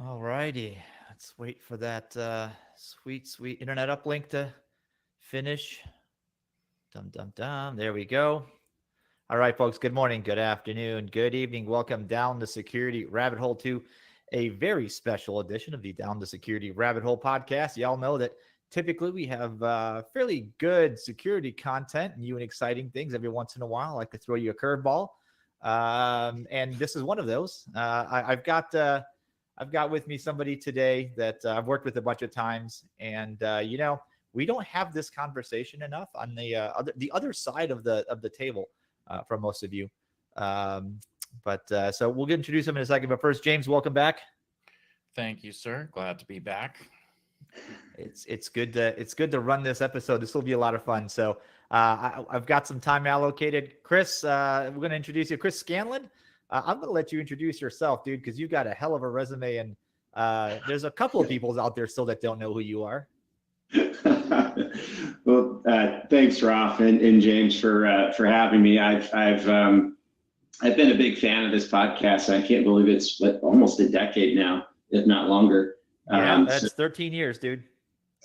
All righty. Let's wait for that sweet internet uplink to finish. Dum dum dum. There we go. All right, folks. Good morning, good afternoon, good evening. Welcome down the security rabbit hole to a very special edition of the Down the Security Rabbit Hole podcast. Y'all know that typically we have fairly good security content, new and exciting things every once in a while. I like to throw you a curveball, and this is one of those. I've got with me somebody today that I've worked with a bunch of times, and we don't have this conversation enough on the other side of the table for most of you. So we'll introduce him in a second. But first, James, welcome back. Thank you, sir. Glad to be back. It's good to run this episode. This will be a lot of fun. So I've got some time allocated. Chris, we're going to introduce you. Chris Scanlan. I'm going to let you introduce yourself, dude, because you've got a hell of a resume, and there's a couple of people out there still that don't know who you are. Well, thanks, Raf and James for having me. I've been a big fan of this podcast. I can't believe it's almost a decade now, if not longer. Yeah, that's 13 years, dude.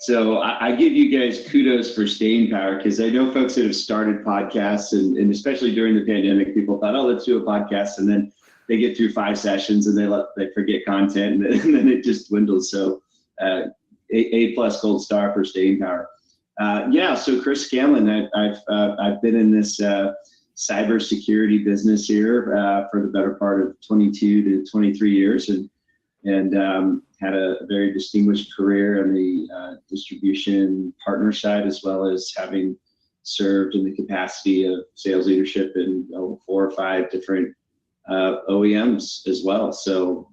So I give you guys kudos for staying power, because I know folks that have started podcasts, and especially during the pandemic, people thought, oh, let's do a podcast, and then they get through 5 sessions and they forget content, and then it just dwindles. So A+ gold star for staying power. So Chris Scanlan, I've been in this cybersecurity business here for the better part of 22 to 23 years, and had a very distinguished career on the distribution partner side, as well as having served in the capacity of sales leadership in 4 or 5 different OEMs as well. So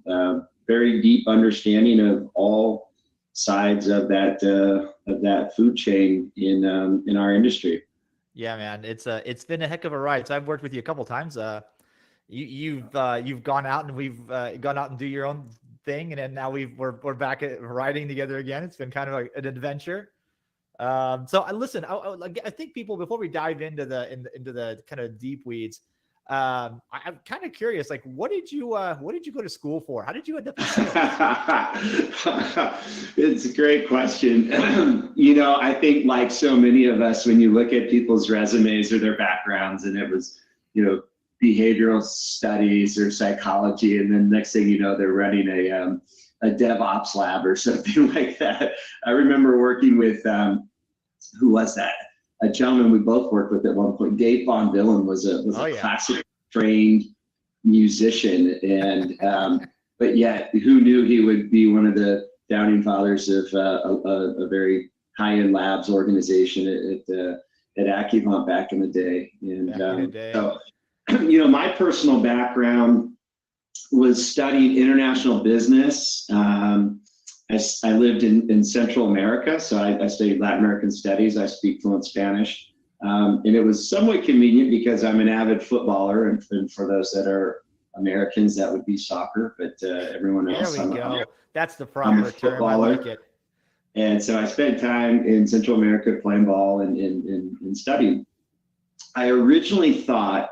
very deep understanding of all sides of that food chain in our industry. Yeah, man, it's been a heck of a ride. So I've worked with you a couple of times. You've gone out, and we've gone out and do your own thing, and then now we're back at riding together again. It's been kind of an adventure. So listen, I think people, before we dive into the kind of deep weeds, I'm kind of curious, like, what did you go to school for? How did you end up in sales? It's a great question. I think, like so many of us, when you look at people's resumes or their backgrounds, and it was, behavioral studies or psychology, and then next thing you know, they're running a DevOps lab or something like that. I remember working with who was that? A gentleman we both worked with at one point. Dave Von Villen was a classic trained musician, and but yet who knew he would be one of the founding fathers of a very high-end labs organization at Accuvant back in the day. And so, my personal background was studying international business. I lived in Central America, so I studied Latin American studies. I speak fluent Spanish. And it was somewhat convenient because I'm an avid footballer, and for those that are Americans, that would be soccer, but everyone else. There we go. That's the proper term. I like it. And so I spent time in Central America playing ball and studying. I originally thought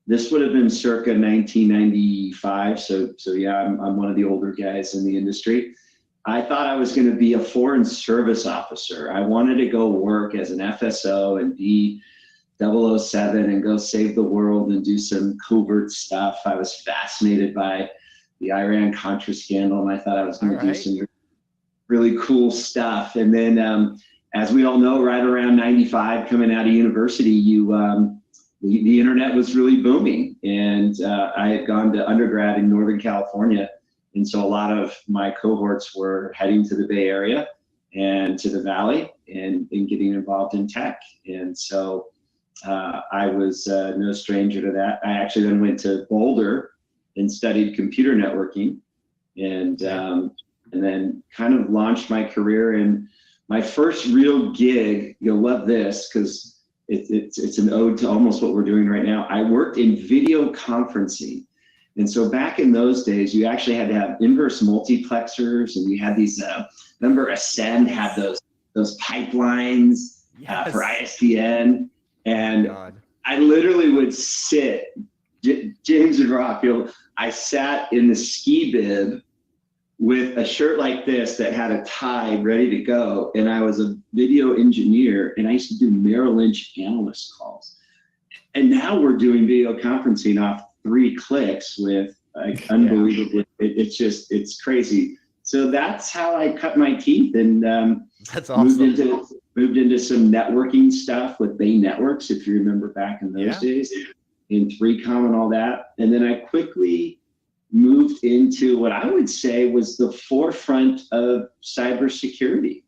this would have been circa 1995. So yeah, I'm one of the older guys in the industry. I thought I was going to be a foreign service officer. I wanted to go work as an FSO and be 007 and go save the world and do some covert stuff. I was fascinated by the Iran-Contra scandal, and I thought I was going to do some really cool stuff. And then, as we all know, right around 95, coming out of university, the internet was really booming, and I had gone to undergrad in Northern California. And so a lot of my cohorts were heading to the Bay Area and to the Valley and getting involved in tech. And so I was no stranger to that. I actually then went to Boulder and studied computer networking, and then kind of launched my career. And my first real gig, you'll love this because it's an ode to almost what we're doing right now. I worked in video conferencing. And so back in those days, you actually had to have inverse multiplexers, and you had these, remember Ascend had those pipelines for ISDN. And I literally would sit, James and Rock, I sat in the ski bib with a shirt like this that had a tie ready to go. And I was a video engineer, and I used to do Merrill Lynch analyst calls. And now we're doing video conferencing off 3 clicks with like unbelievably, it's crazy. So that's how I cut my teeth, and that's awesome. Moved into some networking stuff with Bay Networks, if you remember back in those days, in 3Com and all that. And then I quickly moved into what I would say was the forefront of cybersecurity.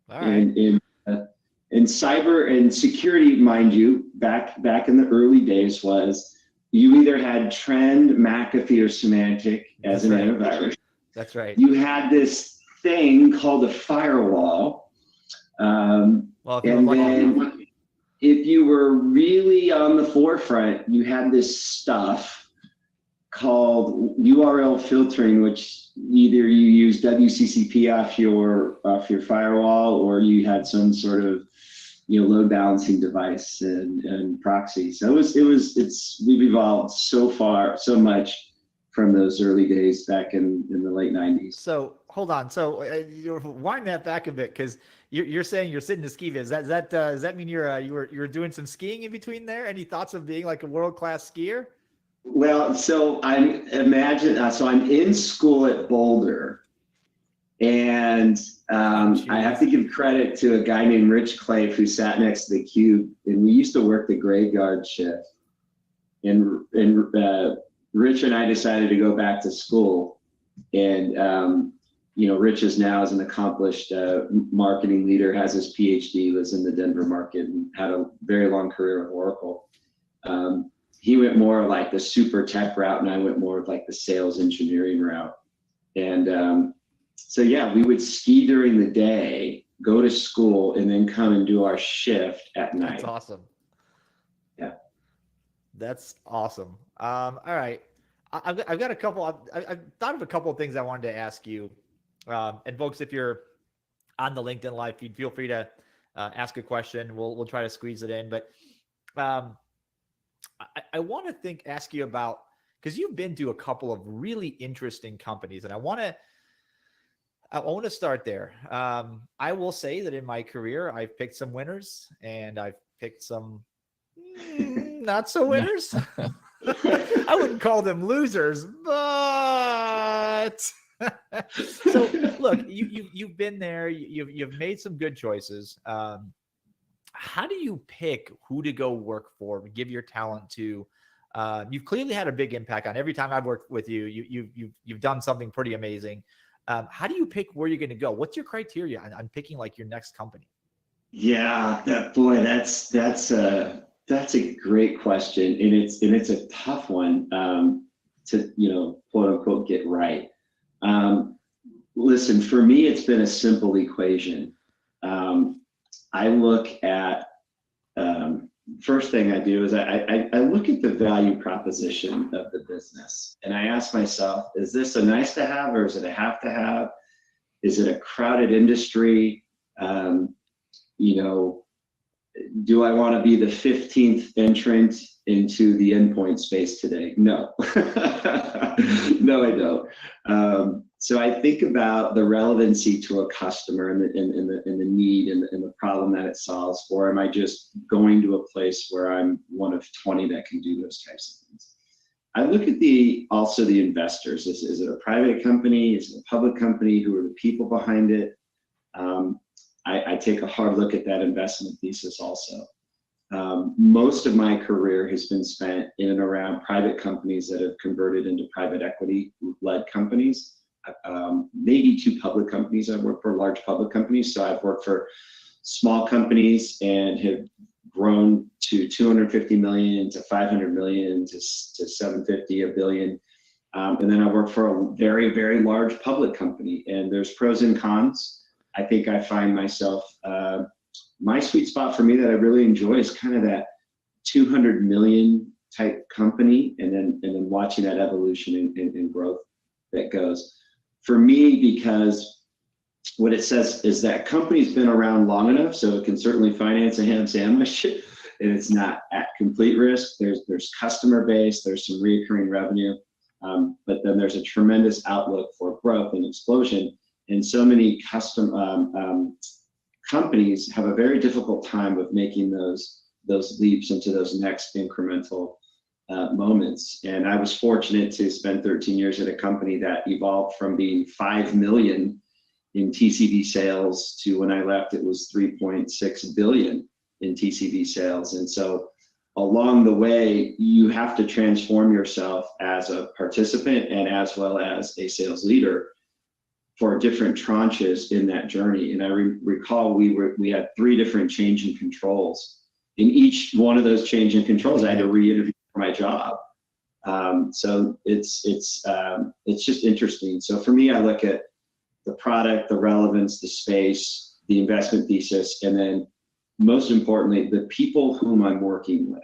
All right. And cyber and security, mind you, back in the early days, was you either had Trend, McAfee, or Symantec as an antivirus. That's right. You had this thing called a firewall. And then if you were really on the forefront, you had this stuff called URL filtering, which either you use WCCP off your firewall, or you had some sort of load balancing device and proxy. So we've evolved so much from those early days back in the late 90s. So hold on. So you're wind that back a bit, because you're saying you're sitting to ski viz. Does that mean you're doing some skiing in between there? Any thoughts of being like a world-class skier? Well, so I'm in school at Boulder, and I have to give credit to a guy named Rich Clave who sat next to the cube, and we used to work the graveyard shift. And Rich and I decided to go back to school, and Rich is now an accomplished marketing leader, has his PhD, was in the Denver market, and had a very long career at Oracle. He went more like the super tech route, and I went more of like the sales engineering route. And we would ski during the day, go to school, and then come and do our shift at night. That's awesome. Yeah. That's awesome. All right. I've got a couple, I've thought of a couple of things I wanted to ask you. And folks, if you're on the LinkedIn Live feed, feel free to ask a question. We'll try to squeeze it in. But I want to ask you about, because you've been to a couple of really interesting companies, and I want to start there. I will say that in my career, I've picked some winners, and I've picked some not so winners. I wouldn't call them losers, but so look, you've been there. You've made some good choices. How do you pick who to go work for, give your talent to? You've clearly had a big impact on every time I've worked with you. You've done something pretty amazing. How do you pick where you're going to go? What's your criteria on picking like your next company? Yeah, that's a great question, and it's a tough one to quote unquote get right. Listen, for me, it's been a simple equation. I look at first thing I do is I look at the value proposition of the business, and I ask myself, is this a nice to have or is it a have to have? Is it a crowded industry? Do I want to be the 15th entrant into the endpoint space today? No, no, I don't. So I think about the relevancy to a customer and the need and the problem that it solves, or am I just going to a place where I'm one of 20 that can do those types of things? I look at also the investors. Is it a private company? Is it a public company? Who are the people behind it? I take a hard look at that investment thesis also. Most of my career has been spent in and around private companies that have converted into private equity-led companies. Maybe 2 public companies. I've worked for large public companies. So I've worked for small companies and have grown to 250 million, to 500 million, to 750, $1 billion. And then I worked for a very, very large public company, and there's pros and cons. I think I find myself, my sweet spot for me that I really enjoy is kind of that 200 million type company, and then watching that evolution and growth that goes. For me, because what it says is that company's been around long enough, so it can certainly finance a ham sandwich, and it's not at complete risk. There's customer base, there's some recurring revenue. But then there's a tremendous outlook for growth and explosion. And so many custom companies have a very difficult time with making those leaps into those next incremental moments. And I was fortunate to spend 13 years at a company that evolved from being 5 million in TCV sales to, when I left, it was 3.6 billion in TCV sales. And so along the way, you have to transform yourself as a participant and as well as a sales leader for different tranches in that journey. And I recall we had 3 different change in controls. In each one of those change in controls, I had to re-interview for my job. So it's just interesting. So for me, I look at the product, the relevance, the space, the investment thesis, and then most importantly, the people whom I'm working with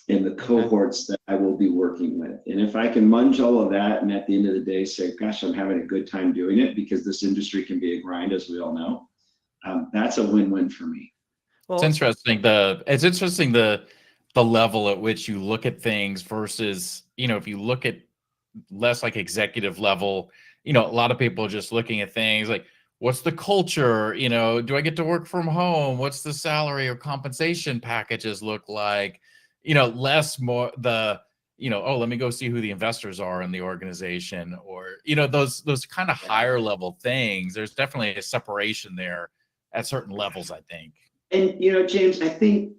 and the cohorts that I will be working with. And if I can munge all of that and at the end of the day say, gosh, I'm having a good time doing it, because this industry can be a grind, as we all know, that's a win-win for me. Well, it's interesting. It's interesting the level at which you look at things versus, if you look at less like executive level, a lot of people are just looking at things like, what's the culture? Do I get to work from home? What's the salary or compensation packages look like? Less more the, oh, let me go see who the investors are in the organization, or, those kind of higher level things. There's definitely a separation there at certain levels, I think. And, James, I think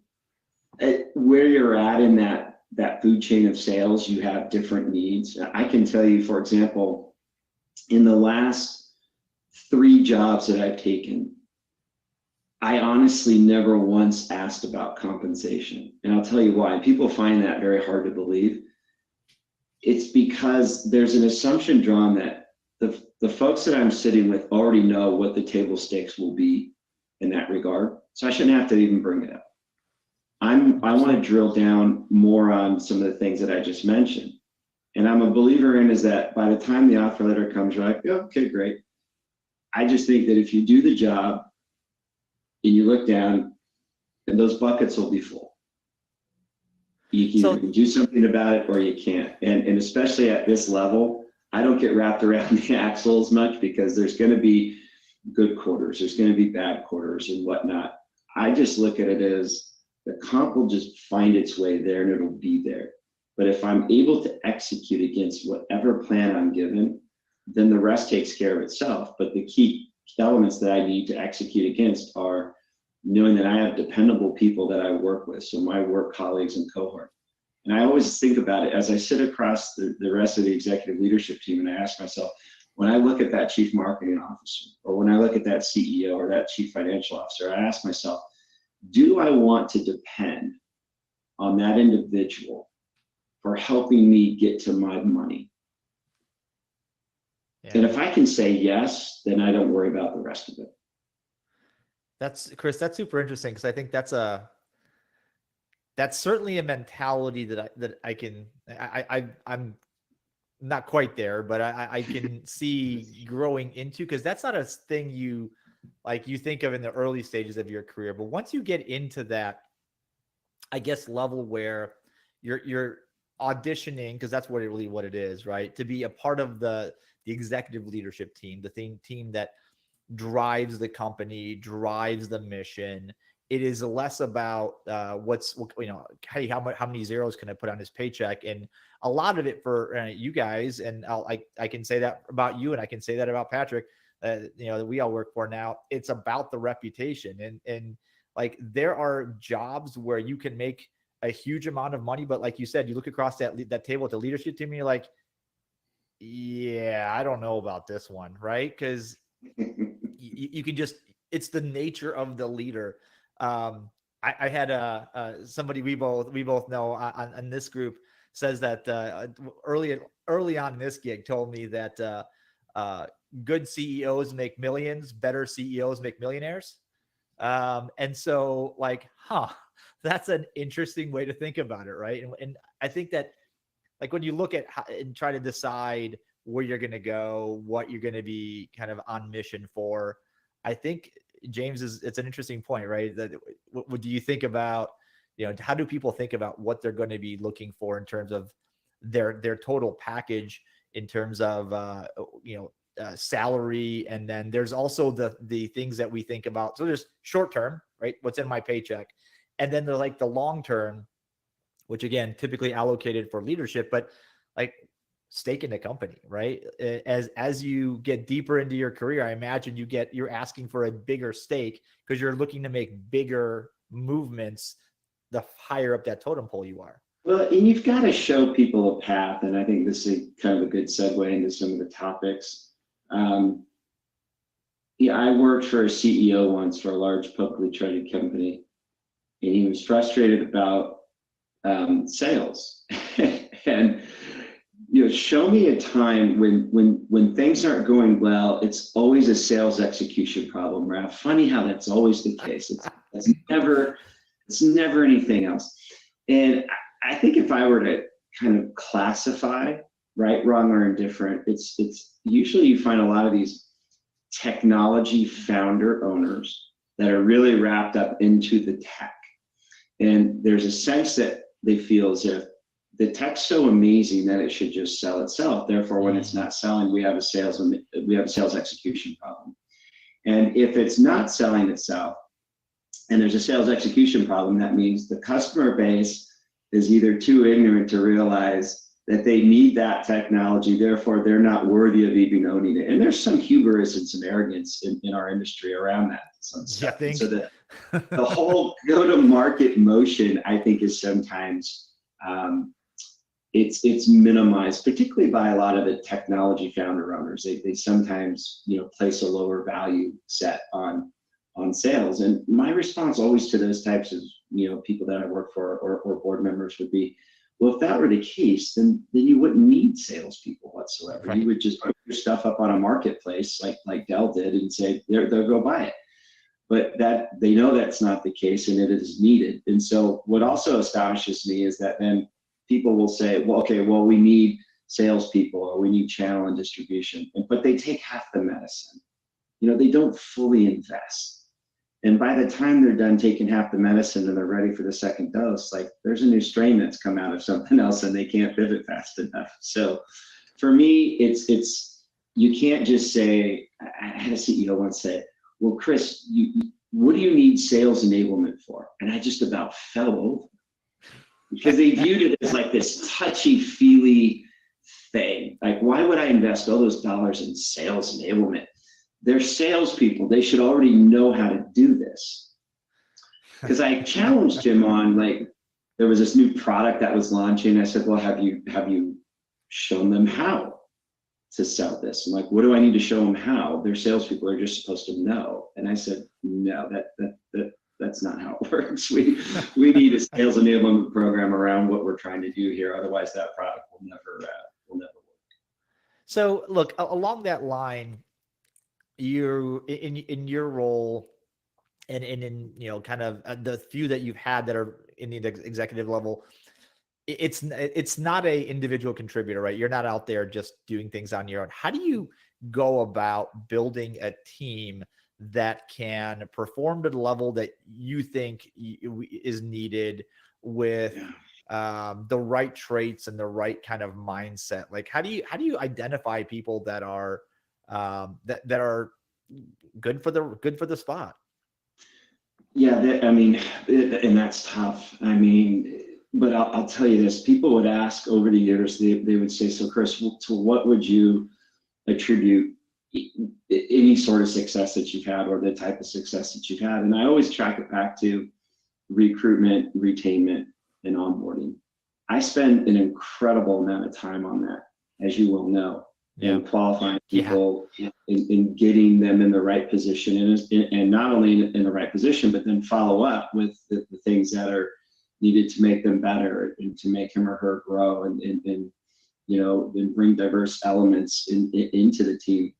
where you're at in that food chain of sales, you have different needs. I can tell you, for example, in the last 3 jobs that I've taken, I honestly never once asked about compensation. And I'll tell you why. People find that very hard to believe. It's because there's an assumption drawn that the folks that I'm sitting with already know what the table stakes will be in that regard. So I shouldn't have to even bring it up. I want to drill down more on some of the things that I just mentioned. And I'm a believer in is that by the time the offer letter comes, you're like, oh, okay, great. I just think that if you do the job and you look down, and those buckets will be full. You can either do something about it or you can't. And especially at this level, I don't get wrapped around the axle as much, because there's going to be good quarters, there's going to be bad quarters and whatnot. I just look at it as the comp will just find its way there and it'll be there. But if I'm able to execute against whatever plan I'm given, then the rest takes care of itself. But the key elements that I need to execute against are knowing that I have dependable people that I work with, so my work colleagues and cohort. And I always think about it as I sit across the rest of the executive leadership team, and I ask myself, when I look at that chief marketing officer, or when I look at that CEO or that chief financial officer, I ask myself, do I want to depend on that individual for helping me get to my money? Yeah. And if I can say yes, then I don't worry about the rest of it. That's Chris, that's super interesting, because I think that's certainly a mentality that I'm not quite there, but I can see growing into, because that's not a thing you think of in the early stages of your career. But once you get into that, I guess, level where you're auditioning, because that's what it is, right? To be a part of the executive leadership team, the team that drives the company, drives the mission. It is less about hey, how many zeros can I put on his paycheck? And a lot of it for you guys, and I can say that about you, and I can say that about Patrick, that we all work for now. It's about the reputation, and like there are jobs where you can make a huge amount of money, but like you said, you look across that table at the leadership team, and you're like, yeah, I don't know about this one, right? Because you can just, it's the nature of the leader. I had somebody we both know on this group says that early on in this gig told me that good CEOs make millions, better CEOs make millionaires. And so that's an interesting way to think about it, right? And I think that like when you look at and try to decide where you're going to go, what you're going to be kind of on mission for, I think James it's an interesting point, right? That what do you think about, how do people think about what they're going to be looking for in terms of their total package in terms of salary, and then there's also the things that we think about. So there's short term, right? What's in my paycheck, and then there's like the long term, which again typically allocated for leadership, but like stake in the company, right? As you get deeper into your career, I imagine you're asking for a bigger stake because you're looking to make bigger movements the higher up that totem pole you are. Well, and you've got to show people a path, and I think this is kind of a good segue into some of the topics. I worked for a CEO once for a large publicly traded company, and he was frustrated about sales. And show me a time when things aren't going well. It's always a sales execution problem, Raf. Funny how that's always the case. It's never anything else. And I think if I were to kind of classify right, wrong, or indifferent, it's usually you find a lot of these technology founder owners that are really wrapped up into the tech. And there's a sense that they feel as if the tech's so amazing that it should just sell itself. Therefore, when it's not selling, we have a sales execution problem. And if it's not selling itself and there's a sales execution problem, that means the customer base is either too ignorant to realize that they need that technology, therefore they're not worthy of even owning it. And there's some hubris and some arrogance in our industry around that. So the whole go-to-market motion, I think, is sometimes it's minimized, particularly by a lot of the technology founder owners. They sometimes place a lower value set on sales. And my response always to those types of people that I work for or board members would be, well, if that were the case, then you wouldn't need salespeople whatsoever. Right. You would just put your stuff up on a marketplace like Dell did and say, they'll go buy it. But that they know that's not the case, and it is needed. And so what also astonishes me is that then people will say, well, okay, well, we need salespeople or we need channel and distribution, but they take half the medicine. They don't fully invest. And by the time they're done taking half the medicine and they're ready for the second dose, like there's a new strain that's come out of something else and they can't pivot fast enough. So for me, it's you can't just say, I had a CEO once say, well, Chris, what do you need sales enablement for? And I just about fell over because they viewed it as like this touchy-feely thing. Like, why would I invest all those dollars in sales enablement? They're salespeople. They should already know how to do this. Because I challenged him on, like, there was this new product that was launching. I said, well, have you shown them how to sell this? I'm like, what do I need to show them how? They're salespeople. They're just supposed to know. And I said, no, that's not how it works. We need a sales enablement program around what we're trying to do here. Otherwise, that product will never work. So, look, along that line, you in your role and in kind of the few that you've had that are in the executive level, it's not a individual contributor, right? You're not out there just doing things on your own. How do you go about building a team that can perform to the level that you think is needed with the right traits and the right kind of mindset? Like, how do you identify people that are that are good for the spot? Yeah, and that's tough. But I'll tell you this: people would ask over the years. They would say, "So, Chris, to what would you attribute any sort of success that you've had, or the type of success that you've had?" And I always track it back to recruitment, retainment, and onboarding. I spend an incredible amount of time on that, as you will know. And qualifying people and getting them in the right position, and not only in the right position, but then follow up with the things that are needed to make them better and to make him or her grow and bring diverse elements into the team.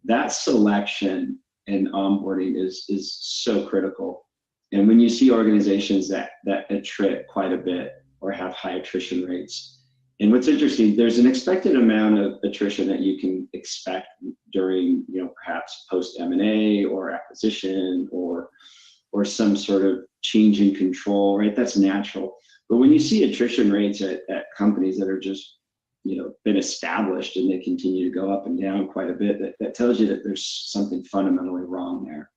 That selection and onboarding is so critical. And when you see organizations that attrit quite a bit or have high attrition rates, and what's interesting, there's an expected amount of attrition that you can expect during, perhaps post M&A or acquisition or some sort of change in control, right? That's natural. But when you see attrition rates at companies that are just been established and they continue to go up and down quite a bit, that tells you that there's something fundamentally wrong there.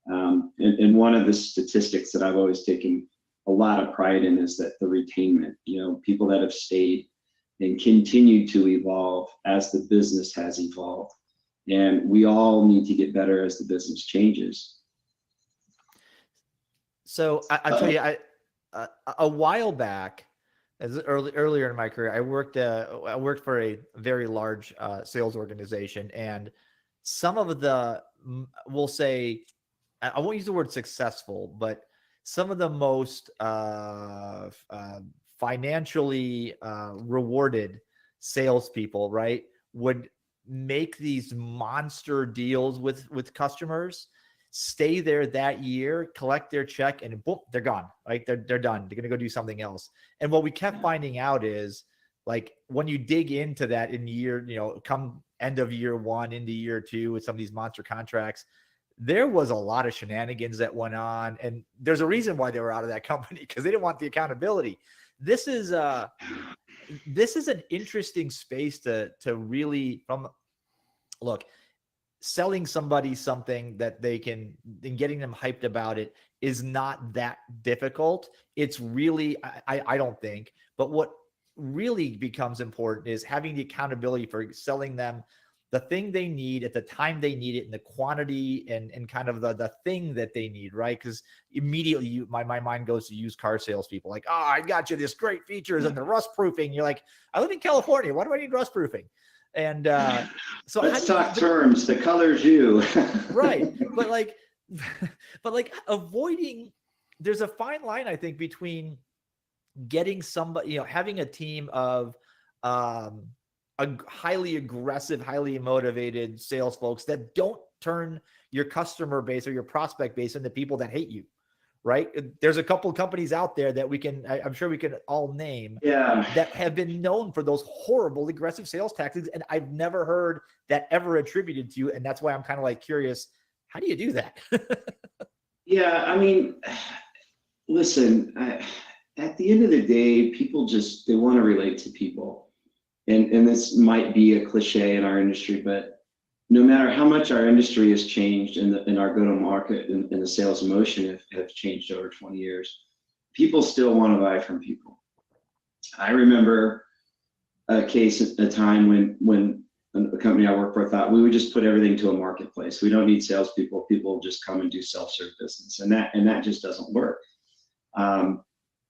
And one of the statistics that I've always taken a lot of pride in is that the retainment, people that have stayed and continue to evolve as the business has evolved. And we all need to get better as the business changes. So I'll tell you, a while back, earlier in my career, I worked for a very large sales organization, and some of the, we'll say, I won't use the word successful, but some of the most financially rewarded salespeople, right, would make these monster deals with customers, stay there that year, collect their check, and boom, they're gone. Like they're done. They're gonna go do something else. And what we kept finding out is, like, when you dig into that in year, come end of year one into year two with some of these monster contracts, there was a lot of shenanigans that went on, and there's a reason why they were out of that company, because they didn't want the accountability. This is an interesting space to really look. Selling somebody something that they can, and getting them hyped about it is not that difficult. It's really, I don't think, but what really becomes important is having the accountability for selling them the thing they need at the time they need it, and the quantity and kind of the thing that they need, right? Because immediately my mind goes to used car salespeople, like, oh, I got you this great features and the rust proofing. You're like, I live in California. Why do I need rust proofing? And so let's talk terms. The color's you. Right. But like avoiding, there's a fine line, I think, between getting somebody, having a team of a highly aggressive, highly motivated sales folks that don't turn your customer base or your prospect base into people that hate you. Right. There's a couple of companies out there that I'm sure we can all name, that have been known for those horrible, aggressive sales tactics. And I've never heard that ever attributed to you. And that's why I'm kind of like curious, how do you do that? Yeah. I mean, listen, at the end of the day, people they want to relate to people. And this might be a cliche in our industry, but no matter how much our industry has changed and our go-to-market and the sales motion have changed over 20 years, people still want to buy from people. I remember a case at a time when a company I work for thought we would just put everything to a marketplace. We don't need salespeople. People just come and do self-serve business, and that just doesn't work.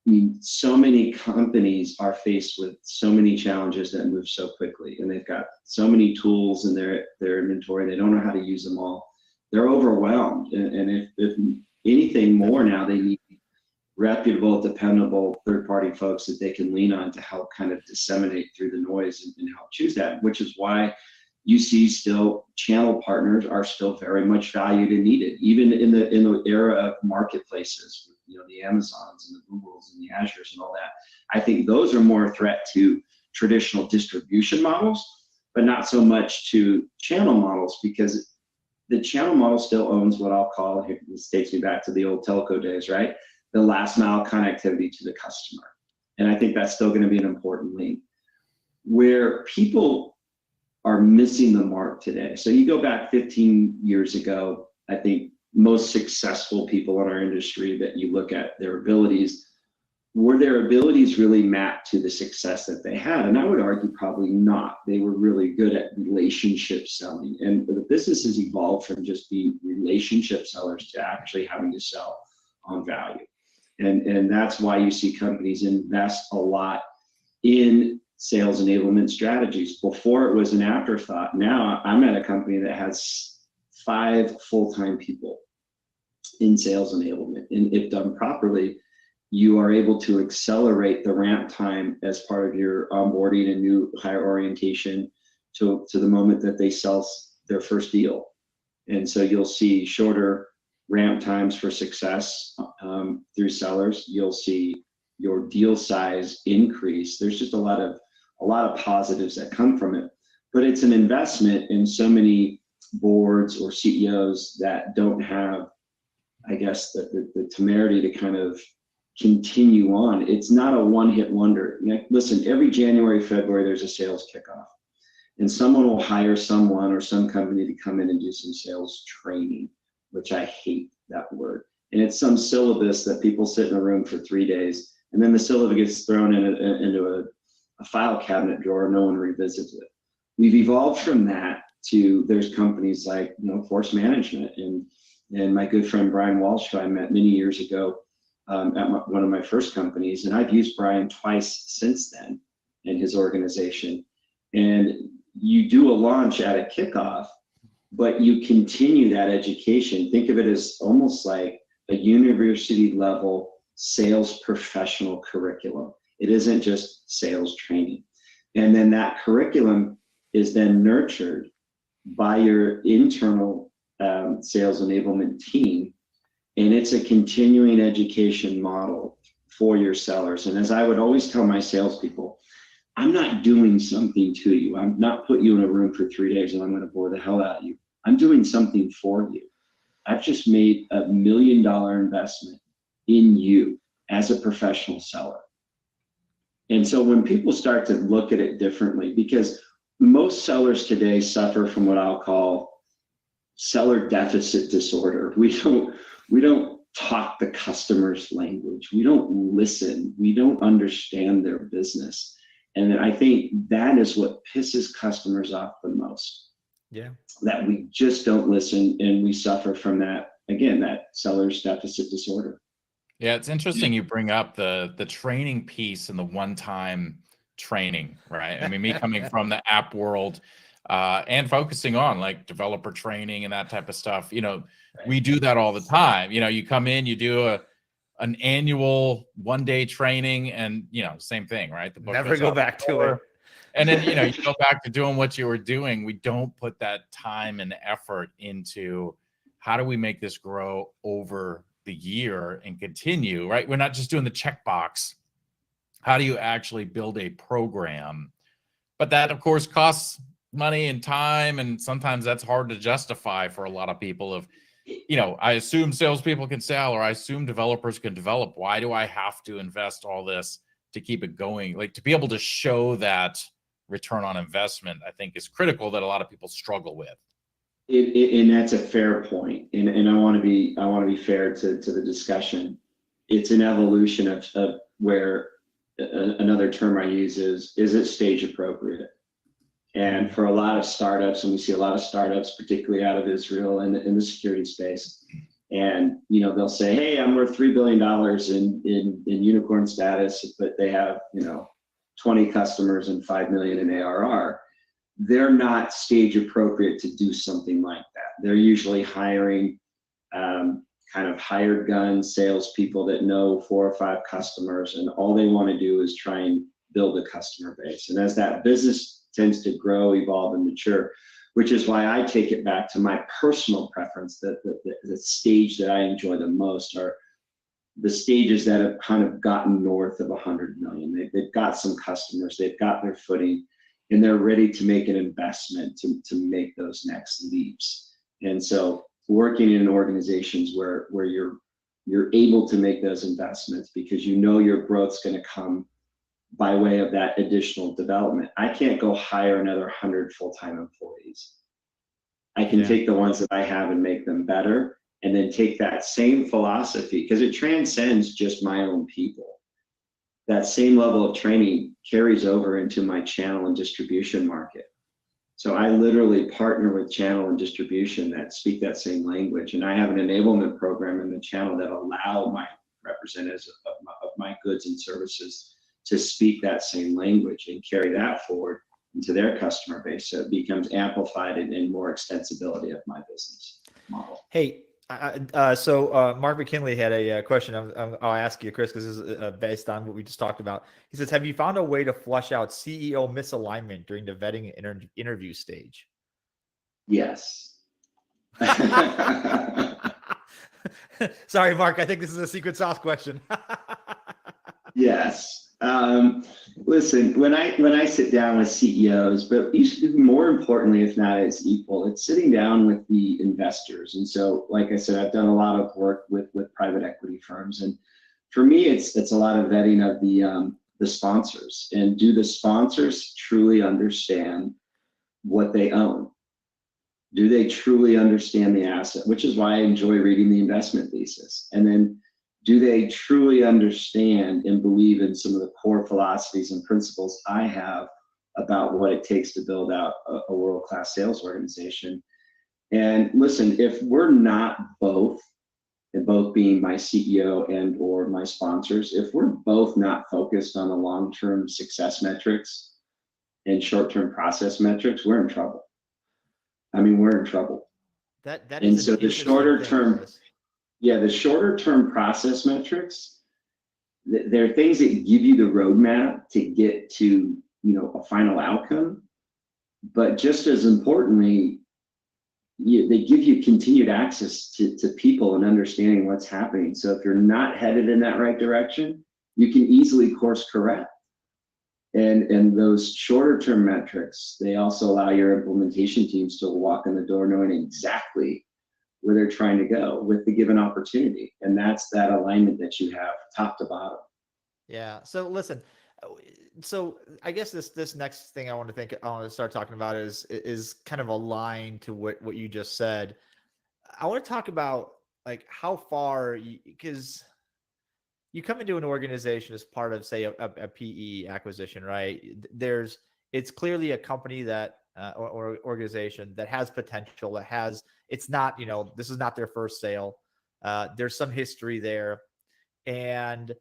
I mean, so many companies are faced with so many challenges that move so quickly, and they've got so many tools in their inventory. They don't know how to use them all. They're overwhelmed. And if anything more now, they need reputable, dependable third-party folks that they can lean on to help kind of disseminate through the noise and help choose that, which is why you see still channel partners are still very much valued and needed, even in the era of marketplaces, the Amazons and the Googles and the Azures and all that. I think those are more a threat to traditional distribution models, but not so much to channel models, because the channel model still owns what I'll call, this takes me back to the old telco days, right? The last mile connectivity to the customer. And I think that's still going to be an important link. Where people are missing the mark today. So you go back 15 years ago, I think most successful people in our industry that you look at their abilities, were their abilities really mapped to the success that they had? And I would argue probably not. They were really good at relationship selling. And the business has evolved from just being relationship sellers to actually having to sell on value. And that's why you see companies invest a lot in sales enablement strategies. Before it was an afterthought. Now I'm at a company that has 5 full-time people in sales enablement. And if done properly, you are able to accelerate the ramp time as part of your onboarding and new hire orientation to the moment that they sell their first deal. And so you'll see shorter ramp times for success through sellers. You'll see your deal size increase. There's just a lot of positives that come from it. But it's an investment in so many boards or CEOs that don't have, I guess, the temerity to kind of continue on. It's not a one-hit wonder. Listen, every January, February, there's a sales kickoff. And someone will hire someone or some company to come in and do some sales training, which I hate that word. And it's some syllabus that people sit in a room for 3 days, and then the syllabus gets thrown into a file cabinet drawer. No one revisits it. We've evolved from that to, there's companies like, Force Management, and my good friend Brian Walsh, who I met many years ago at one of my first companies, and I've used Brian twice since then in his organization. And you do a launch at a kickoff, but you continue that education. Think of it as almost like a university level sales professional curriculum. It isn't just sales training. And then that curriculum is then nurtured by your internal sales enablement team. And it's a continuing education model for your sellers. And as I would always tell my salespeople, I'm not doing something to you. I'm not putting you in a room for 3 days and I'm going to bore the hell out of you. I'm doing something for you. I've just made $1 million investment in you as a professional seller. And so when people start to look at it differently, because most sellers today suffer from what I'll call seller deficit disorder. We don't talk the customer's language. We don't listen. We don't understand their business. And I think that is what pisses customers off the most. Yeah. That we just don't listen, and we suffer from that, again, that seller's deficit disorder. Yeah, it's interesting you bring up the training piece and the one-time training, right? I mean, me coming from the app world and focusing on like developer training and that type of stuff, we do that all the time. You come in, you do an annual 1-day training, and same thing, right? The book Never go back to it. And then you go back to doing what you were doing. We don't put that time and effort into how do we make this grow over the year and continue, right? We're not just doing the checkbox. How do you actually build a program? But that, of course, costs money and time, and sometimes that's hard to justify for a lot of people. I assume salespeople can sell, or I assume developers can develop. Why do I have to invest all this to keep it going? Like, to be able to show that return on investment, I think, is critical, that a lot of people struggle with. And that's a fair point. And I want to be fair to the discussion. It's an evolution of where another term I use is it stage appropriate? And for a lot of startups, and we see a lot of startups, particularly out of Israel in the security space, and they'll say, hey, I'm worth $3 billion in unicorn status, but they have 20 customers and 5 million in ARR. They're not stage appropriate to do something like that. They're usually hiring kind of hired gun salespeople that know 4 or 5 customers, and all they want to do is try and build a customer base. And as that business tends to grow, evolve, and mature, which is why I take it back to my personal preference, that the stage that I enjoy the most are the stages that have kind of gotten north of 100 million. They've got some customers, they've got their footing, and they're ready to make an investment to make those next leaps. And so working in organizations where you're able to make those investments because your growth's going to come by way of that additional development. I can't go hire another 100 full-time employees. I can take the ones that I have and make them better, and then take that same philosophy, because it transcends just my own people. That same level of training carries over into my channel and distribution market. So I literally partner with channel and distribution that speak that same language. And I have an enablement program in the channel that allow my representatives of my goods and services to speak that same language and carry that forward into their customer base. So it becomes amplified and more extensibility of my business model. Hey, so Mark McKinley had a question. I'll ask you, Chris, because this is based on what we just talked about. He says, have you found a way to flush out CEO misalignment during the vetting and interview stage? Yes. Sorry, Mark. I think this is a secret sauce question. Yes. Listen, when I sit down with CEOs, but even more importantly, if not as equal, it's sitting down with the investors. And so, like I said, I've done a lot of work with private equity firms. And for me, it's a lot of vetting of the sponsors, and do the sponsors truly understand what they own? Do they truly understand the asset? Which is why I enjoy reading the investment thesis. And then, do they truly understand and believe in some of the core philosophies and principles I have about what it takes to build out a world-class sales organization? And listen, if we're not both, and both being my CEO and or my sponsors, if we're both not focused on the long-term success metrics and short-term process metrics, we're in trouble. I mean, we're in trouble. That And is so an the interesting shorter thing, term, Chris. yeah, the shorter term process metrics, they're things that give you the roadmap to get to, a final outcome. But just as importantly, they give you continued access to people and understanding what's happening. So if you're not headed in that right direction, you can easily course correct. And those shorter term metrics, they also allow your implementation teams to walk in the door knowing exactly where they're trying to go with the given opportunity. And that's that alignment that you have top to bottom. Yeah. So listen, so I guess this next thing I want to start talking about is kind of aligned to what you just said. I want to talk about like how far, because you come into an organization as part of, say, a PE acquisition, right? It's clearly a company that or organization that has potential, that has, it's not, this is not their first sale. There's some history there. And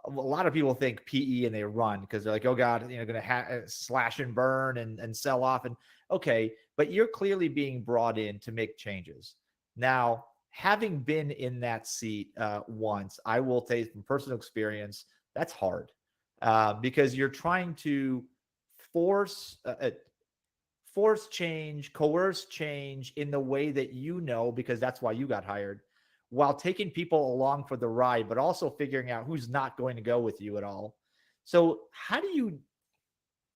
a lot of people think PE and they run because they're like, oh God, going to slash and burn and sell off. And okay, but you're clearly being brought in to make changes. Now, having been in that seat once, I will say from personal experience, that's hard because you're trying to force change, coerce change in the way that because that's why you got hired, while taking people along for the ride, but also figuring out who's not going to go with you at all. So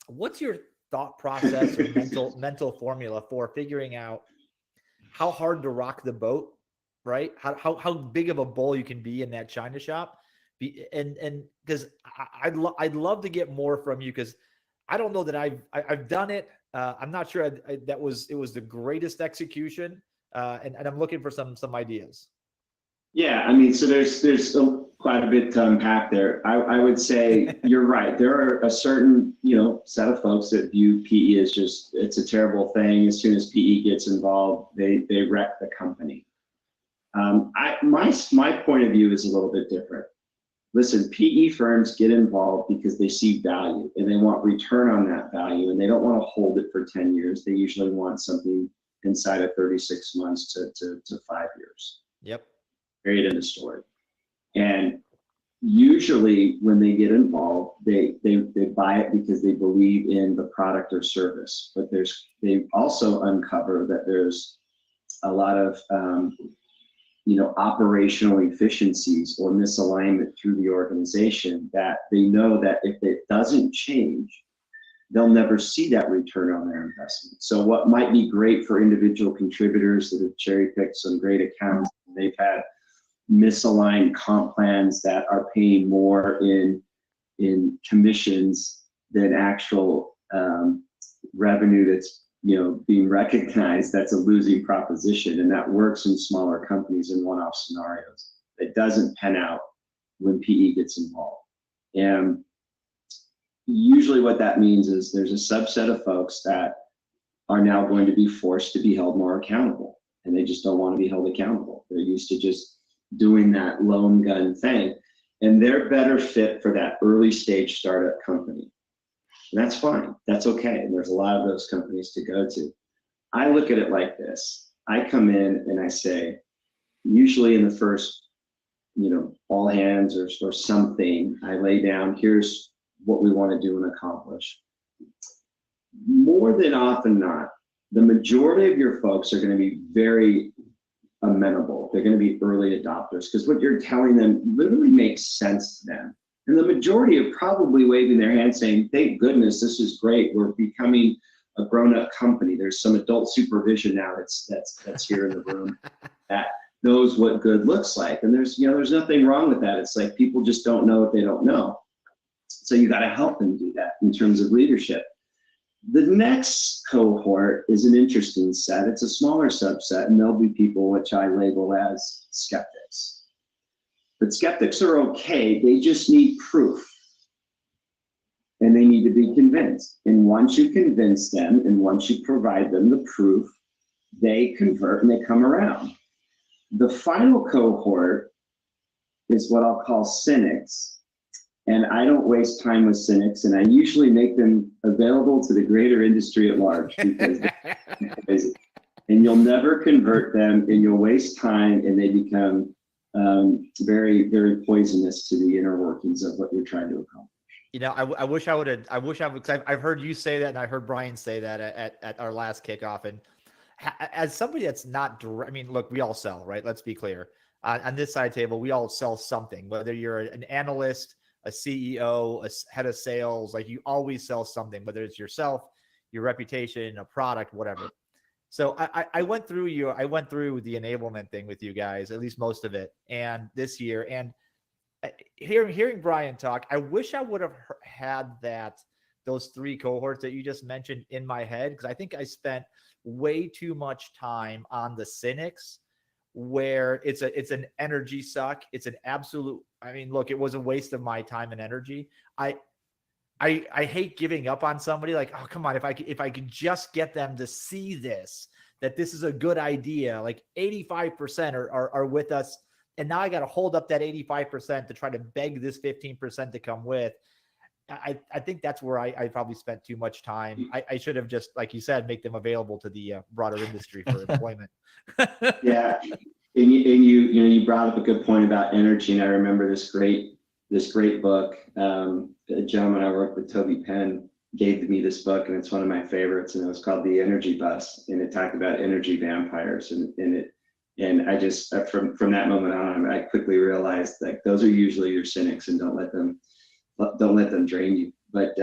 what's your thought process or mental formula for figuring out how hard to rock the boat, right? How big of a bull you can be in that China shop. And because I'd love to get more from you, because I don't know that I've done it. I'm not sure it was the greatest execution. And I'm looking for some ideas. Yeah, I mean, so there's still quite a bit to unpack there. I would say you're right. There are a certain, set of folks that view PE as it's a terrible thing. As soon as PE gets involved, they wreck the company. My point of view is a little bit different. Listen, PE firms get involved because they see value and they want return on that value, and they don't want to hold it for 10 years. They usually want something inside of 36 months to 5 years. Yep. Period, end of story. And usually when they get involved, they buy it because they believe in the product or service. But they also uncover that there's a lot of operational efficiencies or misalignment through the organization that they know that if it doesn't change, they'll never see that return on their investment. So what might be great for individual contributors that have cherry-picked some great accounts, they've had misaligned comp plans that are paying more in commissions than actual revenue that's being recognized. That's a losing proposition, and that works in smaller companies in one-off scenarios. It doesn't pan out when PE gets involved. And usually what that means is there's a subset of folks that are now going to be forced to be held more accountable, and they just don't want to be held accountable. They're used to just doing that lone gun thing, and they're better fit for that early stage startup company. And that's fine. That's okay. And there's a lot of those companies to go to. I look at it like this. I come in and I say, usually in the first, all hands or something, I lay down, here's what we want to do and accomplish. More than often not, the majority of your folks are going to be very amenable. They're going to be early adopters because what you're telling them literally makes sense to them. And the majority are probably waving their hand saying, thank goodness, this is great. We're becoming a grown-up company. There's some adult supervision now that's here in the room. That knows what good looks like. And there's nothing wrong with that. It's like people just don't know what they don't know. So you got to help them do that in terms of leadership. The next cohort is an interesting set. It's a smaller subset, and there'll be people which I label as skeptics. But skeptics are okay. They just need proof. And they need to be convinced. And once you convince them, and once you provide them the proof, they convert and they come around. The final cohort is what I'll call cynics. And I don't waste time with cynics, and I usually make them available to the greater industry at large, because and you'll never convert them, and you'll waste time, and they become very, very poisonous to the inner workings of what you're trying to accomplish. You know, I wish I would have, because I've heard you say that, and I heard Brian say that at our last kickoff. And as somebody that's not, I mean, look, we all sell, right? Let's be clear. On this side table, we all sell something, whether you're an analyst, a CEO, a head of sales, like you always sell something, whether it's yourself, your reputation, a product, whatever. So I went through the enablement thing with you guys, at least most of it, and this year. And hearing Brian talk, I wish I would have had those three cohorts that you just mentioned in my head, because I think I spent way too much time on the cynics, where it's an energy suck. It's an absolute, I mean, look, it was a waste of my time and energy. I hate giving up on somebody. Like, oh, come on, if I could just get them to see that this is a good idea. Like 85% are with us. And now I got to hold up that 85% to try to beg this 15% to come with. I think that's where I probably spent too much time. I should have just, like you said, make them available to the broader industry for employment. Yeah, and you brought up a good point about energy, and I remember this great book. A gentleman I worked with, Toby Penn, gave me this book, and it's one of my favorites, and it was called The Energy Bus, and it talked about energy vampires, and I just from that moment on, I quickly realized that those are usually your cynics, and don't let them drain you. But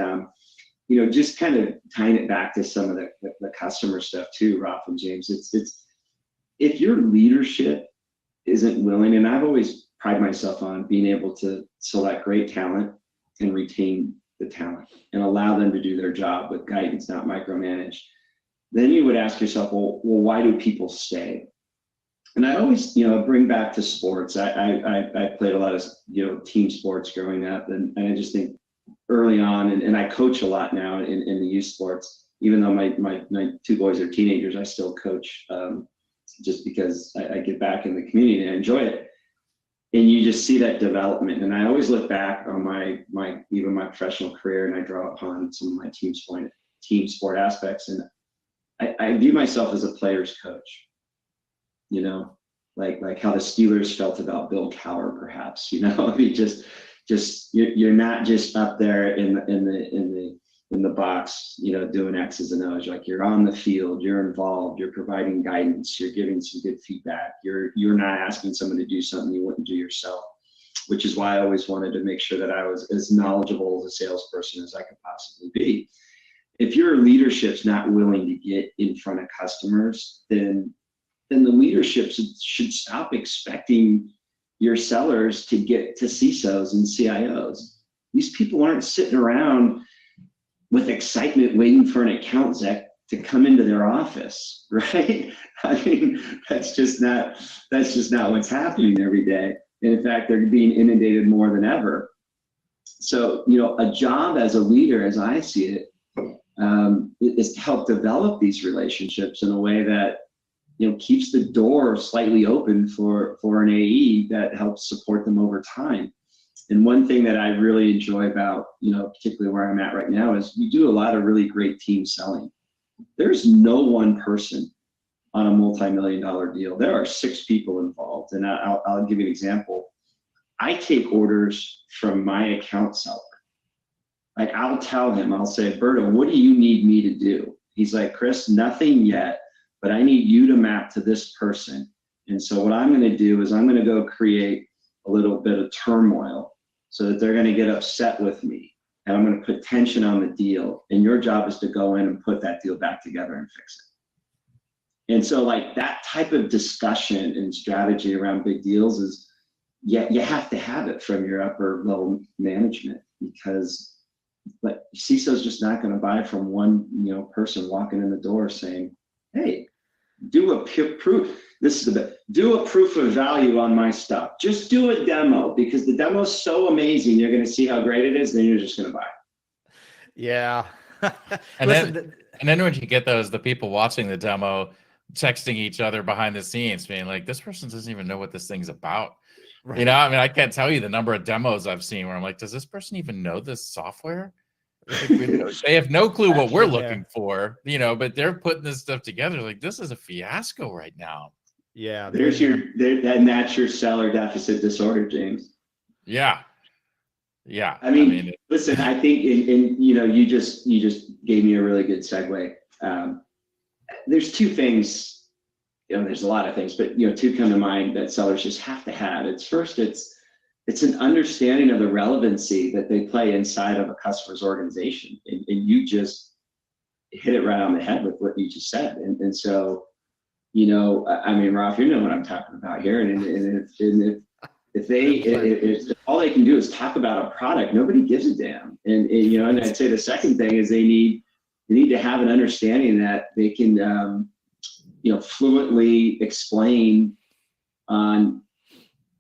just kind of tying it back to some of the customer stuff too, Rafal James. It's if your leadership isn't willing, and I've always prided myself on being able to select great talent and retain the talent and allow them to do their job with guidance, not micromanage, then you would ask yourself, well, why do people stay? And I always, bring back to sports. I played a lot of, team sports growing up, and I just think early on, and I coach a lot now in the youth sports. Even though my two boys are teenagers, I still coach just because I get back in the community and I enjoy it. And you just see that development. And I always look back on my professional career, and I draw upon some of my team sport aspects. And I view myself as a player's coach. Like how the Steelers felt about Bill Cowher, perhaps. I mean, just you're not just up there in the box, doing X's and O's. Like, you're on the field, you're involved, you're providing guidance, you're giving some good feedback. You're not asking someone to do something you wouldn't do yourself, which is why I always wanted to make sure that I was as knowledgeable as a salesperson as I could possibly be. If your leadership's not willing to get in front of customers, then the leadership should stop expecting your sellers to get to CISOs and CIOs. These people aren't sitting around with excitement waiting for an account exec to come into their office, right? I mean, that's just not what's happening every day. And in fact, they're being inundated more than ever. So, a job as a leader, as I see it, is to help develop these relationships in a way that keeps the door slightly open for an AE that helps support them over time. And one thing that I really enjoy about, particularly where I'm at right now, is we do a lot of really great team selling. There's no one person on a multi-million-dollar deal. There are 6 people involved. And I'll give you an example. I take orders from my account seller. Like, I'll tell him, I'll say, Berto, what do you need me to do? He's like, Chris, nothing yet, but I need you to map to this person. And so what I'm going to do is I'm going to go create a little bit of turmoil so that they're going to get upset with me. And I'm going to put tension on the deal. And your job is to go in and put that deal back together and fix And so like that type of discussion and strategy around big deals is, yeah, you have to have it from your upper level management, because but CISO's just not going to buy from one, person walking in the door saying, hey, do a proof. This is the best. Do a proof of value on my stuff. Just do a demo, because the demo is so amazing. You're going to see how great it is. Then you're just going to buy. Yeah. And then when you get the people watching the demo texting each other behind the scenes, being like, this person doesn't even know what this thing's about. Right. I mean, I can't tell you the number of demos I've seen where I'm like, does this person even know this software? Like, they have no clue what we're looking for, but they're putting this stuff together. Like, this is a fiasco right now. Yeah. And that's your seller deficit disorder, James. Yeah. Yeah. I mean listen, I think you just gave me a really good segue. There's two things, there's a lot of things, but two come to mind that sellers just have to have. It's an understanding of the relevancy that they play inside of a customer's organization. And you just hit it right on the head with what you just said. And so, I mean, Ralph, you know what I'm talking about here. And if all they can do is talk about a product, nobody gives a damn. And I'd say the second thing is they need to have an understanding that they can, fluently explain on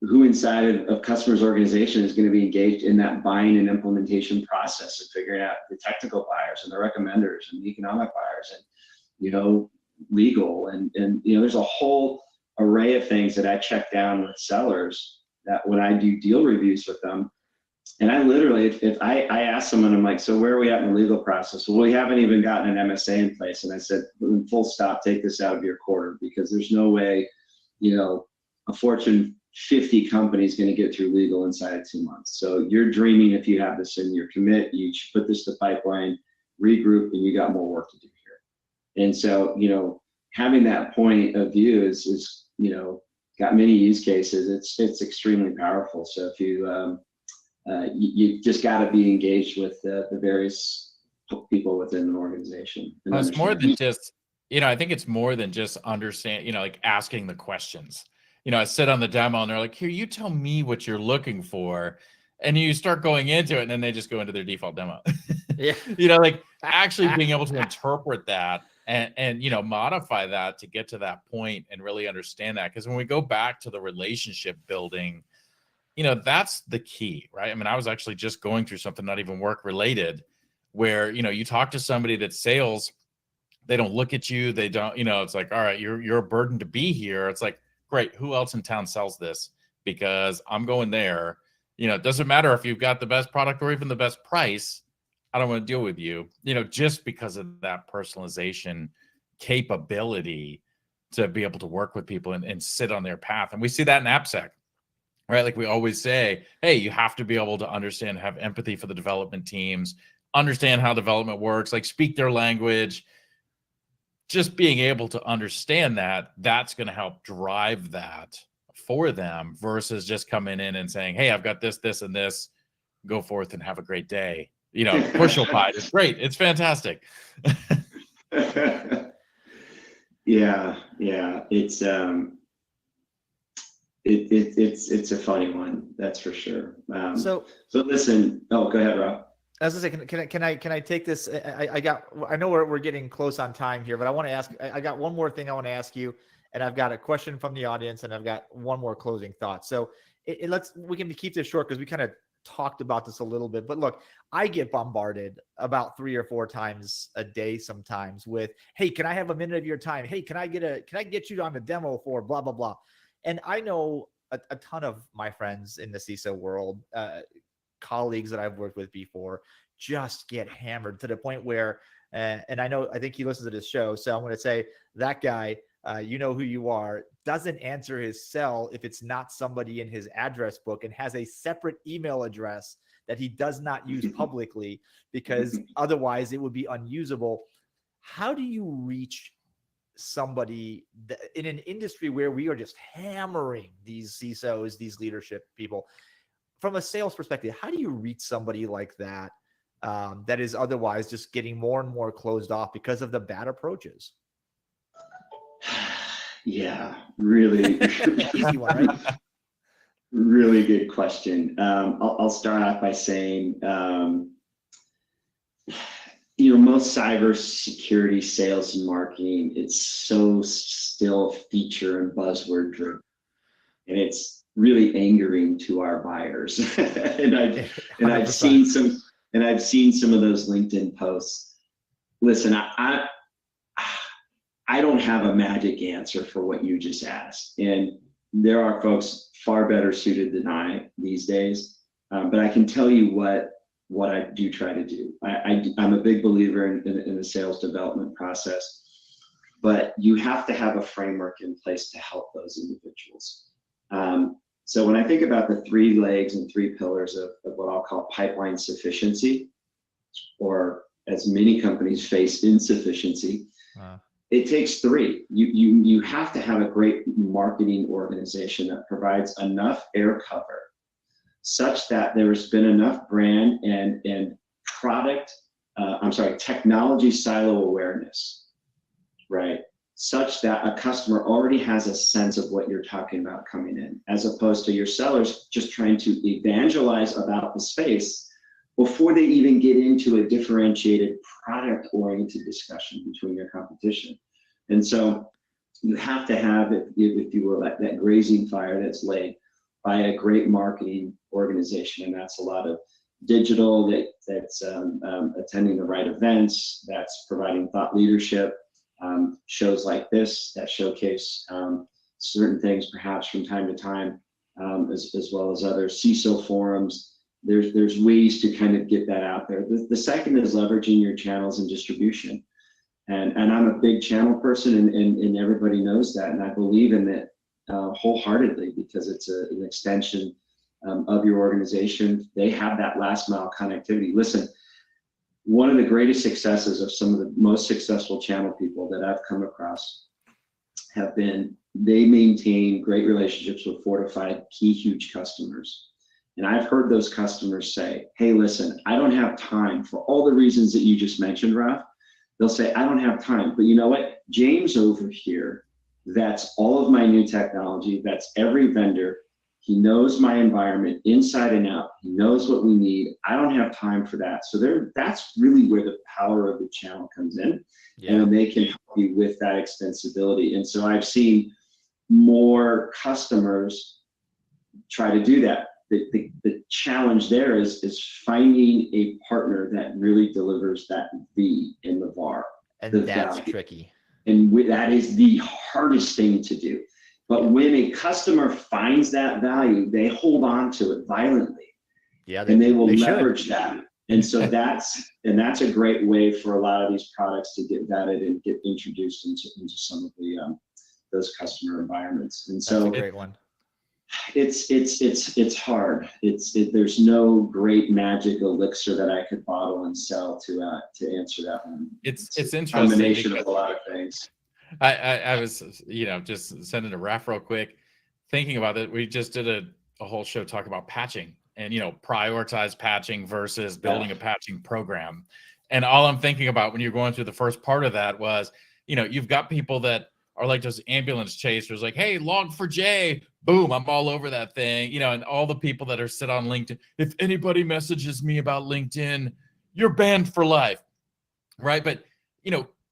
who inside of customers' organization is going to be engaged in that buying and implementation process of figuring out the technical buyers and the recommenders and the economic buyers and, legal and there's a whole array of things that I check down with sellers that when I do deal reviews with them. And I literally, if I ask someone, I'm like, so where are we at in the legal process? Well, we haven't even gotten an MSA in place. And I said, full stop, take this out of your quarter, because there's no way, a Fortune 50 company is going to get through legal inside of 2 months. So you're dreaming if you have this in your commit, you should put this to pipeline, regroup, and you got more work to do here. And so, having that point of view is got many use cases. It's extremely powerful. So if you just got to be engaged with the various people within an organization. It's more than just, I think it's more than just understand, like asking the questions. I sit on the demo and they're like, here, you tell me what you're looking for. And you start going into it and then they just go into their default demo. Yeah. Like actually being able to interpret that and modify that to get to that point and really understand that. Because when we go back to the relationship building, that's the key, right? I mean, I was actually just going through something not even work related where, you talk to somebody that's sales, they don't look at you. They don't, it's like, all right, you're a burden to be here. It's like, great. Who else in town sells this? Because I'm going there. It doesn't matter if you've got the best product or even the best price. I don't want to deal with you, just because of that personalization capability to be able to work with people and sit on their path. And we see that in AppSec, right? Like we always say, hey, you have to be able to understand, have empathy for the development teams, understand how development works, like speak their language. Just being able to understand that's going to help drive that for them versus just coming in and saying, hey, I've got this, this, and this, go forth and have a great day. Push your pie. It's great. It's fantastic. Yeah. It's it's a funny one. That's for sure. So listen, go ahead, Rob. As I say, can I take this? I know we're getting close on time here, but I want to ask. I got one more thing I want to ask you, and I've got a question from the audience, and I've got one more closing thought. So we can keep this short because we kind of talked about this a little bit. But look, I get bombarded about 3 or 4 times a day sometimes with, hey, can I have a minute of your time? Hey, can I get you on the demo for blah blah blah? And I know a ton of my friends in the CISO world. Colleagues that I've worked with before just get hammered to the point where, and I think he listens to this show. So I'm going to say that guy, you know who you are, doesn't answer his cell if it's not somebody in his address book and has a separate email address that he does not use publicly because otherwise it would be unusable. How do you reach somebody in an industry where we are just hammering these CISOs, these leadership people? From a sales perspective, how do you reach somebody like that that is otherwise just getting more and more closed off because of the bad approaches? Yeah, really, Easy one, right? really good question. I'll start off by saying, most cybersecurity sales and marketing, it's so still feature and buzzword driven, and it's really angering to our buyers. and I've 100%. seen some of those LinkedIn posts. Listen, I don't have a magic answer for what you just asked, and there are folks far better suited than I these days. But I can tell you what I do try to do. I'm a big believer in the sales development process, but you have to have a framework in place to help those individuals. So when I think about the 3 legs and 3 pillars of what I'll call pipeline sufficiency, or as many companies face, insufficiency, it takes 3. You have to have a great marketing organization that provides enough air cover such that there's been enough brand and technology silo awareness, right? Such that a customer already has a sense of what you're talking about coming in, as opposed to your sellers just trying to evangelize about the space before they even get into a differentiated product-oriented discussion between your competition. And so you have to have, if you will, that grazing fire that's laid by a great marketing organization, and that's a lot of digital, that's attending the right events, that's providing thought leadership, shows like this that showcase certain things perhaps from time to time, as well as other CISO forums. There's ways to kind of get that out there. The second is leveraging your channels and distribution. And I'm a big channel person, and everybody knows that, and I believe in it wholeheartedly, because it's an extension of your organization. They have that last mile connectivity. Listen, one of the greatest successes of some of the most successful channel people that I've come across have been, they maintain great relationships with 4 to 5 key huge customers. And I've heard those customers say, hey, listen, I don't have time for all the reasons that you just mentioned, Raf. They'll say, I don't have time, but you know what? James over here, that's all of my new technology, that's every vendor. He knows my environment inside and out. He knows what we need. I don't have time for that. So that's really where the power of the channel comes in. Yeah. And they can help you with that extensibility. And so I've seen more customers try to do that. The challenge there is finding a partner that really delivers that V in the VAR. And that's value. Tricky. And that is the hardest thing to do. But when a customer finds that value, they hold on to it violently. Yeah, and they will leverage that. And so that's a great way for a lot of these products to get vetted and get introduced into some of the those customer environments. And so that's a great one. It's hard. There's no great magic elixir that I could bottle and sell to answer that one. It's interesting. Combination of a lot of things. I was just sending a Raf real quick, thinking about it. We just did a whole show talk about patching and prioritize patching versus building a patching program. And all I'm thinking about when you're going through the first part of that was, you've got people that are like those ambulance chasers, like, hey, log4j, boom, I'm all over that thing, and all the people that are sit on LinkedIn. If anybody messages me about LinkedIn, you're banned for life, right? But,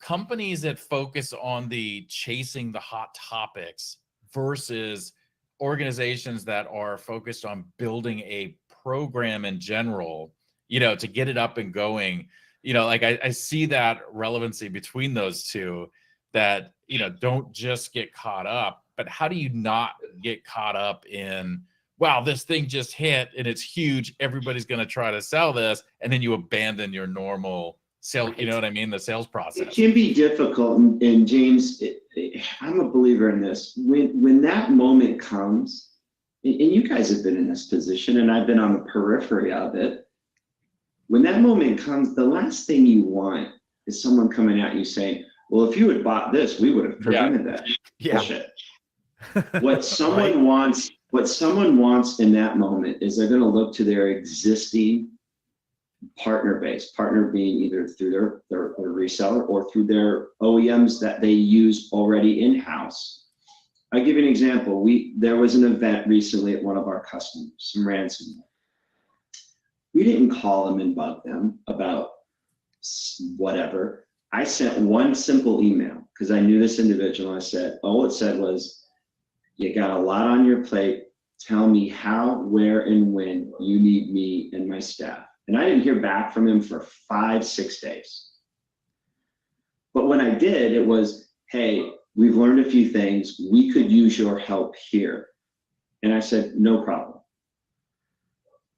companies that focus on the chasing the hot topics versus organizations that are focused on building a program in general, to get it up and going, like I see that relevancy between those two, that, don't just get caught up, but how do you not get caught up in, wow, this thing just hit and it's huge, everybody's going to try to sell this, and then you abandon your normal sales, you know what I mean? The sales process. It can be difficult. And James, I'm a believer in this. When that moment comes, and you guys have been in this position, and I've been on the periphery of it. When that moment comes, the last thing you want is someone coming at you saying, well, if you had bought this, we would have prevented that. Yeah. Bullshit. What someone wants in that moment is they're going to look to their existing partner base, partner being either through their reseller or through their OEMs that they use already in-house. I'll give you an example. There was an event recently at one of our customers, some ransomware. We didn't call them and bug them about whatever. I sent one simple email because I knew this individual. I said, all it said was, you got a lot on your plate. Tell me how, where, and when you need me and my staff. And I didn't hear back from him for 5-6 days. But when I did, it was, hey, we've learned a few things. We could use your help here. And I said, no problem.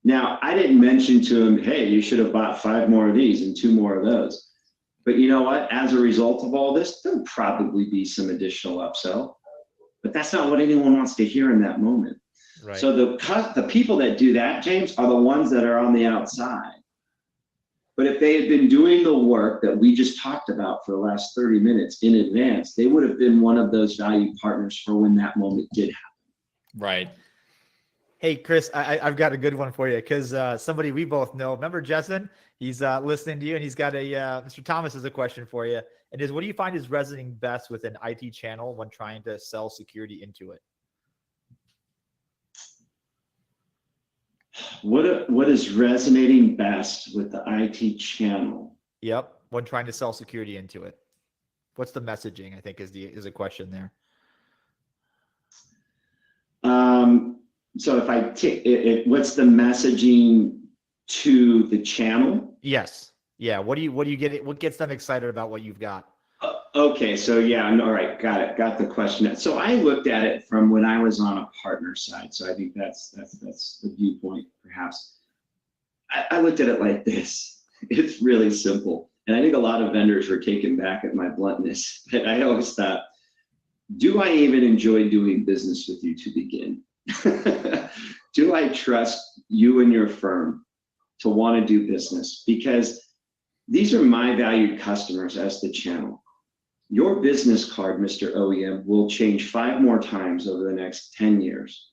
Now, I didn't mention to him, hey, you should have bought 5 more of these and 2 more of those. But you know what? As a result of all this, there'll probably be some additional upsell. But that's not what anyone wants to hear in that moment. Right. So the people that do that, James, are the ones that are on the outside. But if they had been doing the work that we just talked about for the last 30 minutes in advance, they would have been one of those valued partners for when that moment did happen. Right. Hey, Chris, I've got a good one for you because somebody we both know. Remember Jessen? He's listening to you, and he's got Mr. Thomas has a question for you. And what do you find is resonating best with an IT channel when trying to sell security into it? What is resonating best with the IT channel? Yep, when trying to sell security into it. What's the messaging? I think is a question there. So if I take what's the messaging to the channel? Yes. Yeah. What do you get? What gets them excited about what you've got? Okay. So yeah. All right. Got it. Got the question. So I looked at it from when I was on a partner side. So I think that's the viewpoint, perhaps. I looked at it like this. It's really simple. And I think a lot of vendors were taken back at my bluntness. But I always thought, do I even enjoy doing business with you to begin? Do I trust you and your firm to want to do business? Because these are my valued customers as the channel. Your business card, Mr. OEM, will change 5 more times over the next 10 years,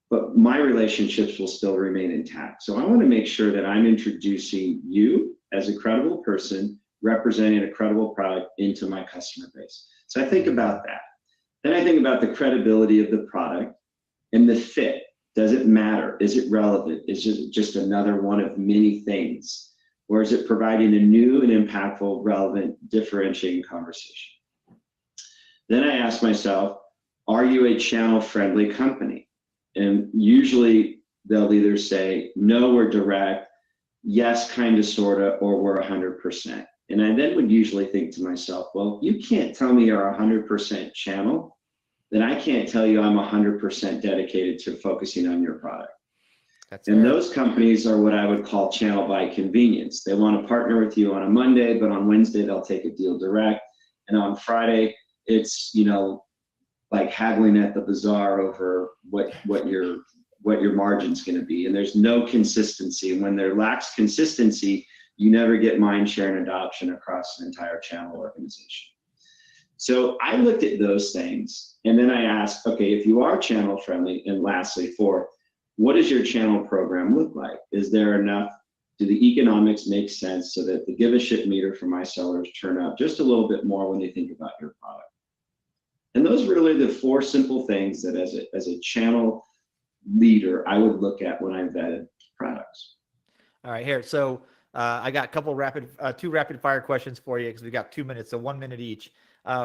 but my relationships will still remain intact. So I want to make sure that I'm introducing you as a credible person representing a credible product into my customer base. So I think about that. Then I think about the credibility of the product and the fit. Does it matter? Is it relevant? Is it just another one of many things? Or is it providing a new and impactful, relevant, differentiating conversation? Then I ask myself, are you a channel-friendly company? And usually they'll either say, no, we're direct, yes, kind of, sort of, or we're 100%. And I then would usually think to myself, well, you can't tell me you're 100% channel, then I can't tell you I'm 100% dedicated to focusing on your product. And those companies are what I would call channel by convenience. They want to partner with you on a Monday, but on Wednesday they'll take a deal direct. And on Friday, it's, you know, like haggling at the bazaar over what your margin's going to be. And there's no consistency. And when there lacks consistency, you never get mind share and adoption across an entire channel organization. So I looked at those things, and then I asked, okay, if you are channel friendly, and lastly, what does your channel program look like? Is there enough? Do the economics make sense so that the give a shit meter for my sellers turn up just a little bit more when they think about your product? And those are really the 4 simple things that as a channel leader, I would look at when I vetted products. All right, here. So I got a couple two rapid fire questions for you because we got 2 minutes, so 1 minute each.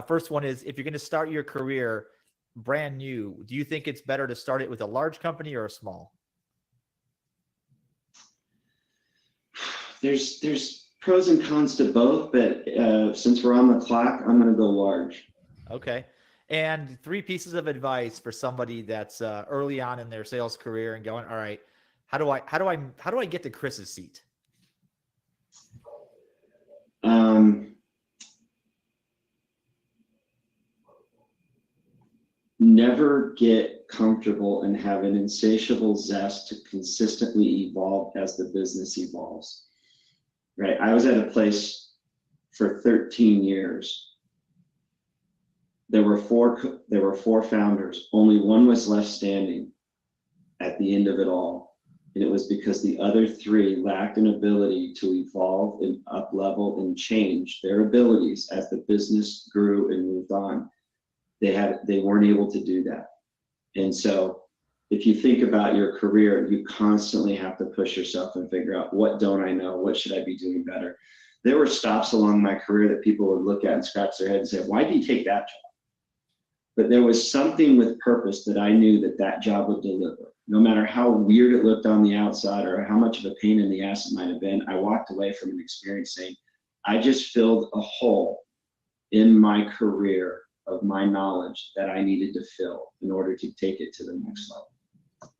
First one is, if you're going to start your career brand new, do you think it's better to start it with a large company or a small? There's pros and cons to both, but since we're on the clock, I'm going to go large. Okay. And 3 pieces of advice for somebody that's early on in their sales career and going, all right, how do I get to Chris's seat? Never get comfortable and have an insatiable zest to consistently evolve as the business evolves. Right? I was at a place for 13 years. There were four founders. Only one was left standing at the end of it all. And it was because the other three lacked an ability to evolve and up level and change their abilities as the business grew and moved on. They weren't able to do that. And so if you think about your career, you constantly have to push yourself and figure out, what don't I know? What should I be doing better? There were stops along my career that people would look at and scratch their head and say, why did you take that job? But there was something with purpose that I knew that job would deliver. No matter how weird it looked on the outside or how much of a pain in the ass it might have been, I walked away from an experience saying, I just filled a hole in my career of my knowledge that I needed to fill in order to take it to the next level.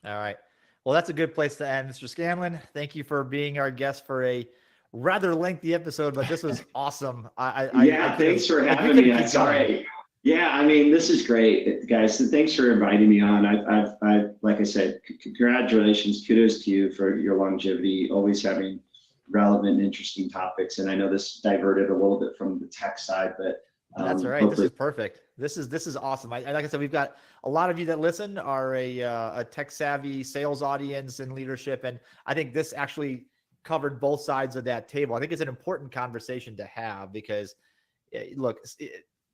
All right. Well, that's a good place to end. Mr. Scanlan, thank you for being our guest for a rather lengthy episode, but this was awesome. Thanks for having me. That's all right. Yeah, I mean, this is great, guys. Thanks for inviting me on. I've like I said, congratulations, kudos to you for your longevity, always having relevant, interesting topics. And I know this diverted a little bit from the tech side, but that's all right. This is perfect. This is awesome. Like I said, we've got a lot of you that listen are a tech savvy sales audience and leadership, and I think this actually covered both sides of that table. I think it's an important conversation to have because, look,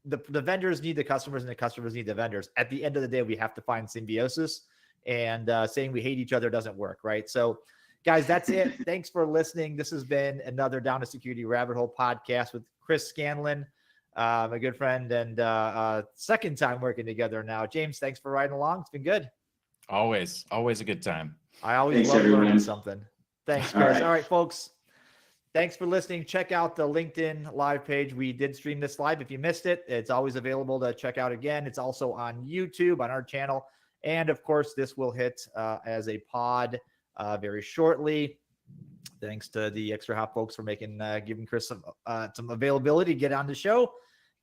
the vendors need the customers and the customers need the vendors. At the end of the day, we have to find symbiosis, and saying we hate each other doesn't work, right? So, guys, that's it. Thanks for listening. This has been another Down to Security Rabbit Hole podcast with Chris Scanlan, my good friend, and second time working together now. James, thanks for riding along. It's been good. Always a good time. I always love learning something. Thanks, Chris. All right, folks. Thanks for listening. Check out the LinkedIn live page. We did stream this live. If you missed it, it's always available to check out again. It's also on YouTube on our channel. And of course, this will hit as a pod very shortly. Thanks to the Extra Hop folks for giving Chris some availability to get on the show.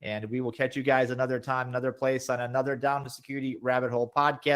And we will catch you guys another time, another place on another Down to Security Rabbit Hole podcast.